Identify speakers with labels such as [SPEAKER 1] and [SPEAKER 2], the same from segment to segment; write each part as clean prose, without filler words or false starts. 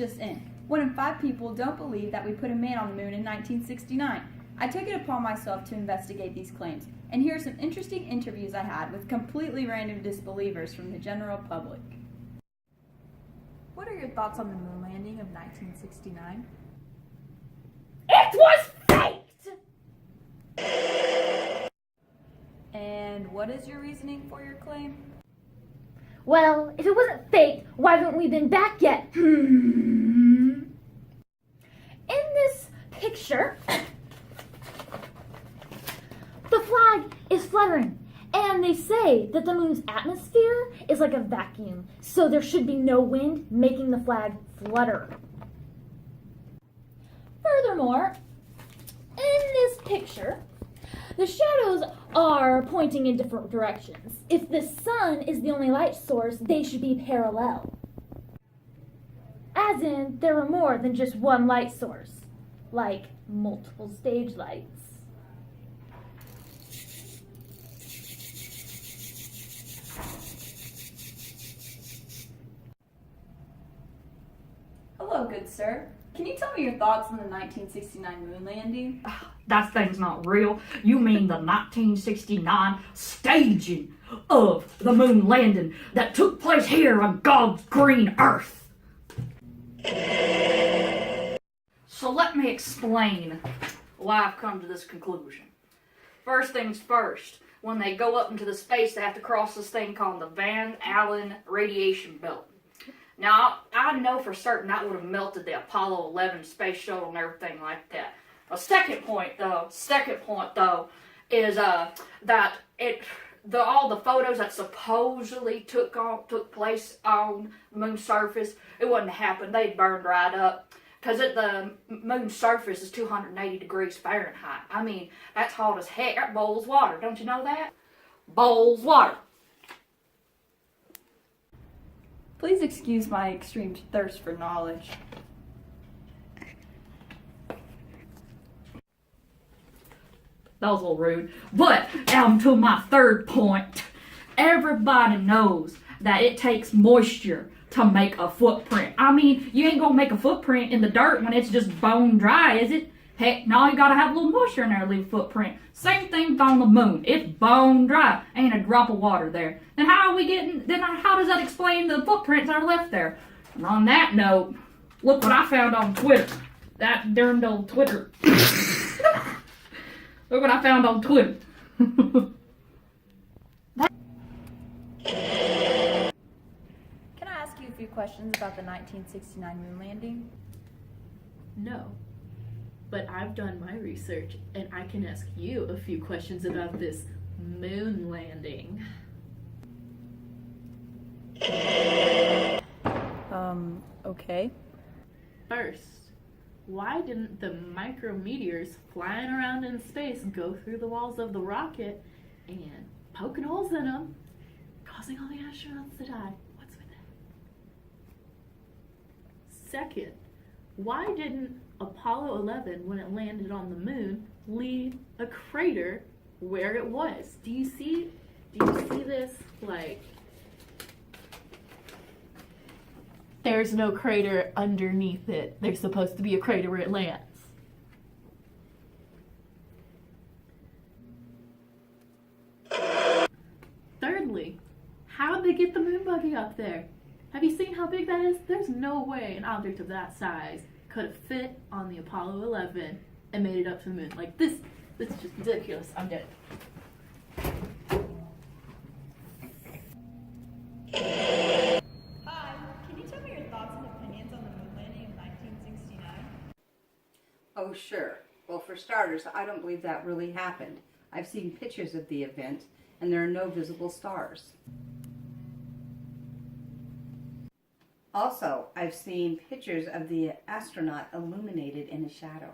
[SPEAKER 1] just in. 1 in 5 people don't believe that we put a man on the moon in 1969. I took it upon myself to investigate these claims, and here are some interesting interviews I had with completely random disbelievers from the general public. What are your thoughts on the moon landing of 1969?
[SPEAKER 2] It was faked!
[SPEAKER 1] And what is your reasoning for your claim?
[SPEAKER 2] Well, if it wasn't faked, why haven't we been back yet? In this picture, the flag is fluttering, and they say that the moon's atmosphere is like a vacuum, so there should be no wind making the flag flutter. Furthermore, in this picture, the shadows are pointing in different directions. If the sun is the only light source, they should be parallel. As in, there are more than just one light source, like multiple stage lights.
[SPEAKER 1] Hello, good sir. Can you tell me your thoughts on the 1969 moon landing?
[SPEAKER 3] That thing's not real. You mean the 1969 staging of the moon landing that took place here on God's green earth. So let me explain why I've come to this conclusion. First things first, when they go up into the space, they have to cross this thing called the Van Allen radiation belt. Now, I know for certain that would have melted the Apollo 11 space shuttle and everything like that. A second point though, is that all the photos that supposedly took place on the moon's surface, it wouldn't happen. They burned right up. Because the moon's surface is 280 degrees Fahrenheit. I mean, that's hot as heck. That boils water. Don't you know that? Boils water.
[SPEAKER 1] Please excuse my extreme thirst for knowledge.
[SPEAKER 3] That was a little rude. But, to my third point. Everybody knows that it takes moisture to make a footprint. I mean, you ain't gonna make a footprint in the dirt when it's just bone dry, is it? Heck, no, you gotta have a little moisture in there to leave a footprint. Same thing on the moon. It's bone dry. Ain't a drop of water there. Then how does that explain the footprints that are left there? And on that note, look what I found on Twitter. That darned old Twitter. Look what I found on Twitter.
[SPEAKER 1] Can I ask you a few questions about the 1969 moon landing?
[SPEAKER 4] No, but I've done my research and I can ask you a few questions about this moon landing.
[SPEAKER 1] Okay.
[SPEAKER 4] First, why didn't the micrometeors flying around in space go through the walls of the rocket and poking holes in them, causing all the astronauts to die? What's with that? Second, why didn't Apollo 11, when it landed on the moon, leave a crater where it was? Do you see this? Like, there's no crater underneath it. There's supposed to be a crater where it lands. Thirdly, how'd they get the moon buggy up there? Have you seen how big that is? There's no way an object of that size could have fit on the Apollo 11 and made it up to the moon. Like, this is just ridiculous. I'm dead.
[SPEAKER 1] Hi, can you tell me your thoughts and opinions on the moon landing in 1969?
[SPEAKER 5] Oh, sure. Well, for starters, I don't believe that really happened. I've seen pictures of the event, and there are no visible stars. Also, I've seen pictures of the astronaut illuminated in a shadow.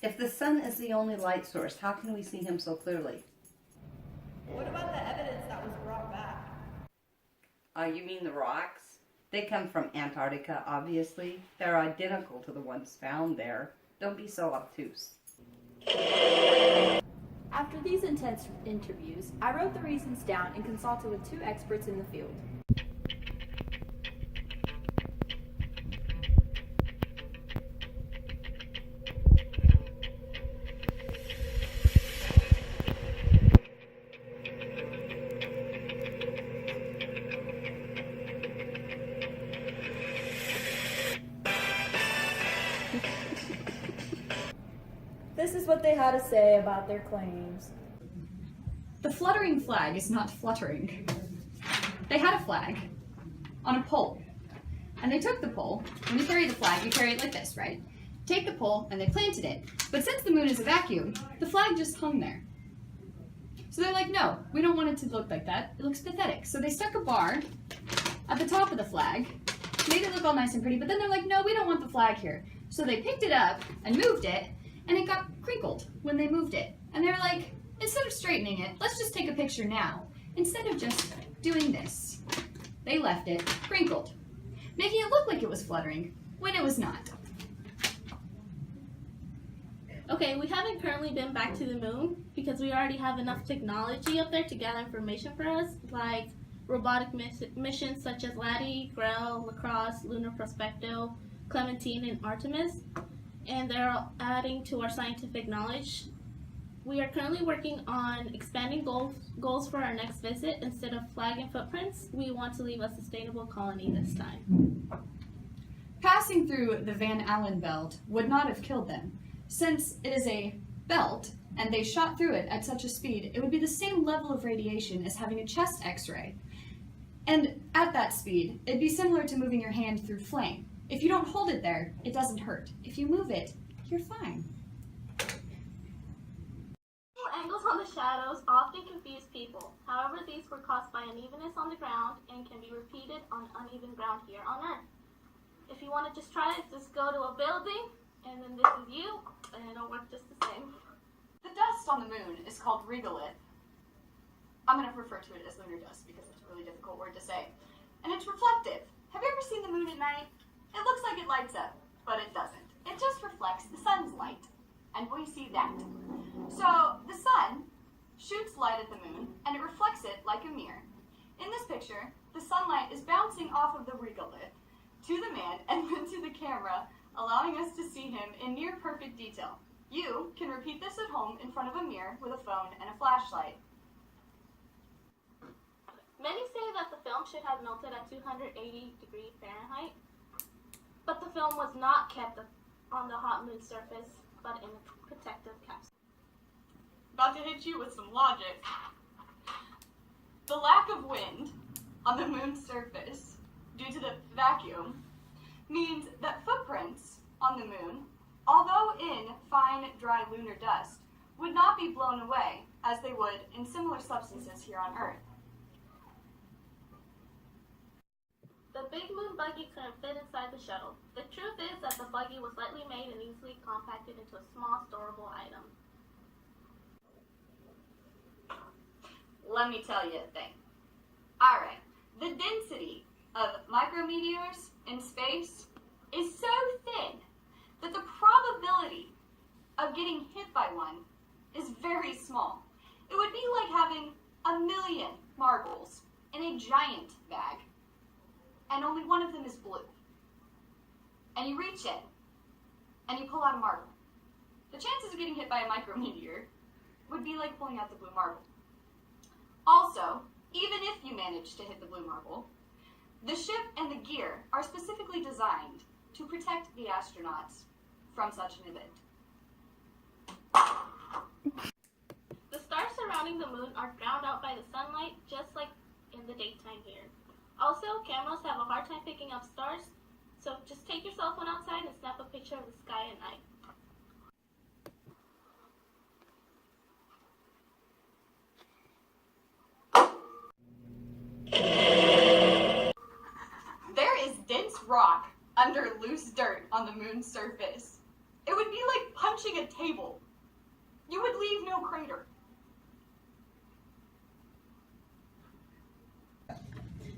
[SPEAKER 5] If the sun is the only light source, how can we see him so clearly?
[SPEAKER 1] What about the evidence that was brought back?
[SPEAKER 5] You mean the rocks? They come from Antarctica, obviously. They're identical to the ones found there. Don't be so obtuse.
[SPEAKER 1] After these intense interviews, I wrote the reasons down and consulted with 2 experts in the field. This is what they had to say about their claims.
[SPEAKER 6] The fluttering flag is not fluttering. They had a flag on a pole. And they took the pole. When you carry the flag, you carry it like this, right? Take the pole and they planted it. But since the moon is a vacuum, the flag just hung there. So they're like, no, we don't want it to look like that. It looks pathetic. So they stuck a bar at the top of the flag, made it look all nice and pretty, but then they're like, no, we don't want the flag here. So they picked it up and moved it, and it got crinkled when they moved it. And they're like, instead of straightening it, let's just take a picture now. Instead of just doing this, they left it crinkled, making it look like it was fluttering when it was not.
[SPEAKER 7] Okay, we haven't currently been back to the moon because we already have enough technology up there to gather information for us, like robotic missions such as Laddie, Grell, Lacrosse, Lunar Prospecto, Clementine, and Artemis, and they're adding to our scientific knowledge. We are currently working on expanding goals for our next visit. Instead of flagging footprints, we want to leave a sustainable colony this time.
[SPEAKER 6] Passing through the Van Allen belt would not have killed them. Since it is a belt and they shot through it at such a speed, it would be the same level of radiation as having a chest x-ray. And at that speed, it'd be similar to moving your hand through flame. If you don't hold it there, it doesn't hurt. If you move it, you're fine.
[SPEAKER 7] Angles on the shadows often confuse people. However, these were caused by unevenness on the ground and can be repeated on uneven ground here on Earth. If you want to just try it, just go to a building, and then this is you, and it'll work just the same.
[SPEAKER 6] The dust on the moon is called regolith. I'm going to refer to it as lunar dust because it's a really difficult word to say. And it's reflective. Have you ever seen the moon at night? It looks like it lights up, but it doesn't. It just reflects the sun's light. And we see that. So the sun shoots light at the moon, and it reflects it like a mirror. In this picture, the sunlight is bouncing off of the regolith to the man and then to the camera, allowing us to see him in near perfect detail. You can repeat this at home in front of a mirror with a phone and a flashlight.
[SPEAKER 7] Many say that the film should have melted at 280 degrees Fahrenheit, but the film was not kept on the hot moon surface, but in a protective capsule.
[SPEAKER 6] About to hit you with some logic. The lack of wind on the moon's surface due to the vacuum means that footprints on the moon, although in fine, dry lunar dust, would not be blown away as they would in similar substances here on Earth.
[SPEAKER 7] The big moon buggy couldn't fit inside the shuttle. The truth is that the buggy was lightly made and easily compacted into a small, storable item.
[SPEAKER 6] Let me tell you a thing. Alright, the density of micrometeors in space is so thin that the probability of getting hit by one is very small. It would be like having 1,000,000 marbles in a giant bag, and only one of them is blue. And you reach in, and you pull out a marble. The chances of getting hit by a micrometeor would be like pulling out the blue marble. Also, even if you manage to hit the blue marble, the ship and the gear are specifically designed to protect the astronauts from such an event.
[SPEAKER 7] The stars surrounding the moon are drowned out by the sunlight, just like in the daytime here. Also, cameras have a hard time picking up stars, so just take your cell phone outside and snap a picture of the sky at night.
[SPEAKER 6] There is dense rock under loose dirt on the moon's surface. It would be like punching a table. You would leave no crater.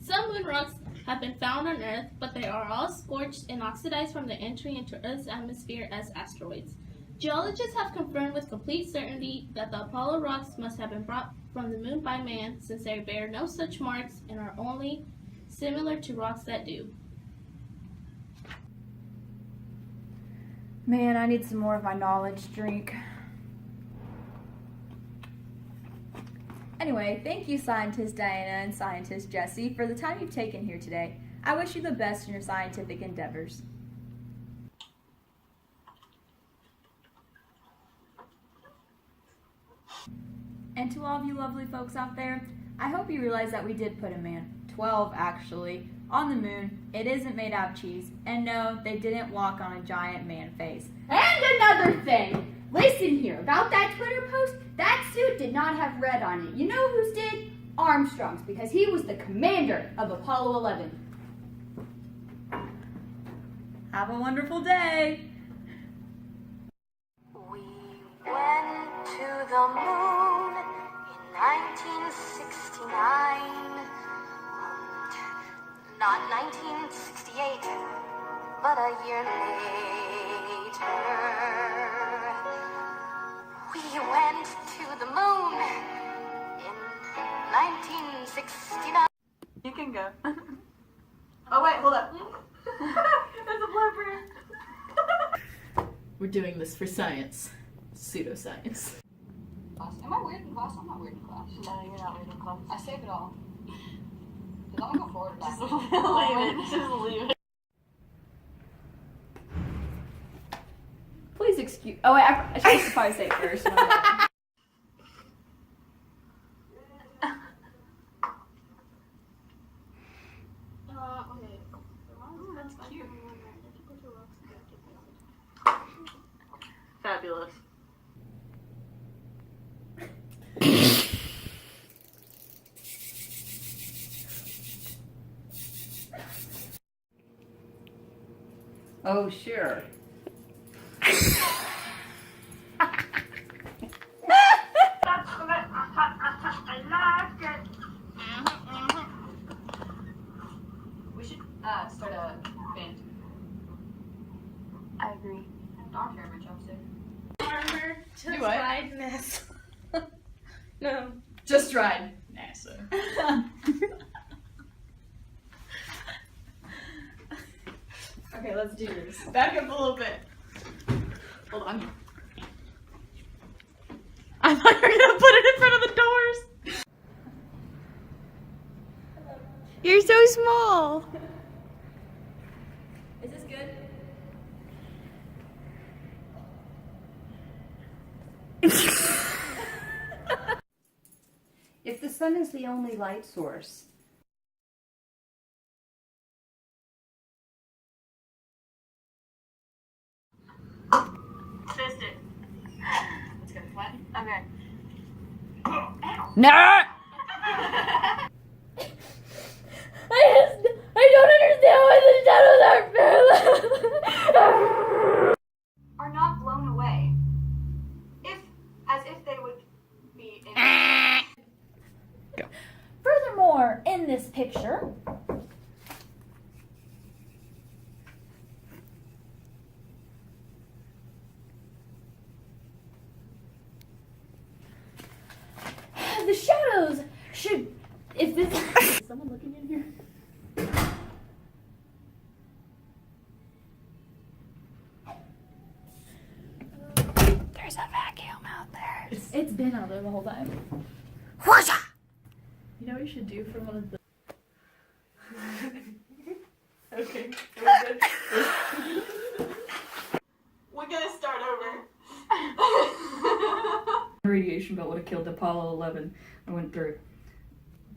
[SPEAKER 7] Some moon rocks have been found on Earth, but they are all scorched and oxidized from the entry into Earth's atmosphere as asteroids. Geologists have confirmed with complete certainty that the Apollo rocks must have been brought from the moon by man, since they bear no such marks and are only similar to rocks that do.
[SPEAKER 1] Man, I need some more of my knowledge drink. Anyway, thank you, Scientist Diana and Scientist Jesse, for the time you've taken here today. I wish you the best in your scientific endeavors. And to all of you lovely folks out there, I hope you realize that we did put a man, 12 actually, on the moon. It isn't made out of cheese. And no, they didn't walk on a giant man face.
[SPEAKER 6] And another thing, listen here, about that Twitter post, that suit did not have red on it. You know whose did? Armstrong's, because he was the commander of Apollo 11.
[SPEAKER 1] Have a wonderful day!
[SPEAKER 8] We went to the moon in 1969. Not 1968, but a year later. We went to the moon in 1969.
[SPEAKER 9] You can go. Oh wait, hold up. There's a blooper.
[SPEAKER 4] We're doing this for science. Pseudoscience.
[SPEAKER 10] Am I weird in class? I'm not weird in class.
[SPEAKER 9] No, you're not weird in class.
[SPEAKER 10] I save it all. Because I'm gonna go forward back.
[SPEAKER 9] Just leave it. Just leave it.
[SPEAKER 1] Please excuse. Oh wait, I should probably say it first. My bad.
[SPEAKER 7] Okay.
[SPEAKER 9] That's cute. Fabulous.
[SPEAKER 5] Oh, sure.
[SPEAKER 6] We should start a band.
[SPEAKER 9] I agree.
[SPEAKER 6] Dark hair, my chopstick.
[SPEAKER 7] Armor just
[SPEAKER 4] Do what?
[SPEAKER 7] ride NASA. No.
[SPEAKER 4] Just ride NASA.
[SPEAKER 6] Okay, let's do this.
[SPEAKER 4] Back up a little bit. Hold on. I thought you were gonna put it in front of the doors.
[SPEAKER 9] You're so small.
[SPEAKER 1] Is this good?
[SPEAKER 5] If the sun is the only light source,
[SPEAKER 9] Twist it.
[SPEAKER 6] Let's go flat.
[SPEAKER 9] Okay.
[SPEAKER 5] no.
[SPEAKER 2] I don't understand why the shadows are
[SPEAKER 6] Are not blown away. As if they would be in.
[SPEAKER 2] Furthermore, in this picture, the shadows should. If this is someone looking in here.
[SPEAKER 9] There's a vacuum out there.
[SPEAKER 2] It's been out there the whole time.
[SPEAKER 4] You know what you should do for one of the. Okay.
[SPEAKER 9] We're gonna start over.
[SPEAKER 3] Radiation belt would have killed Apollo 11. I went through.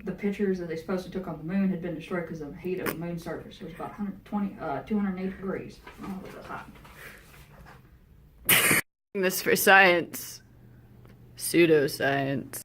[SPEAKER 3] The pictures that they supposedly took on the moon had been destroyed because of the heat of the moon's surface. It was about 208 degrees. Oh, it was hot.
[SPEAKER 9] This for science. Pseudoscience.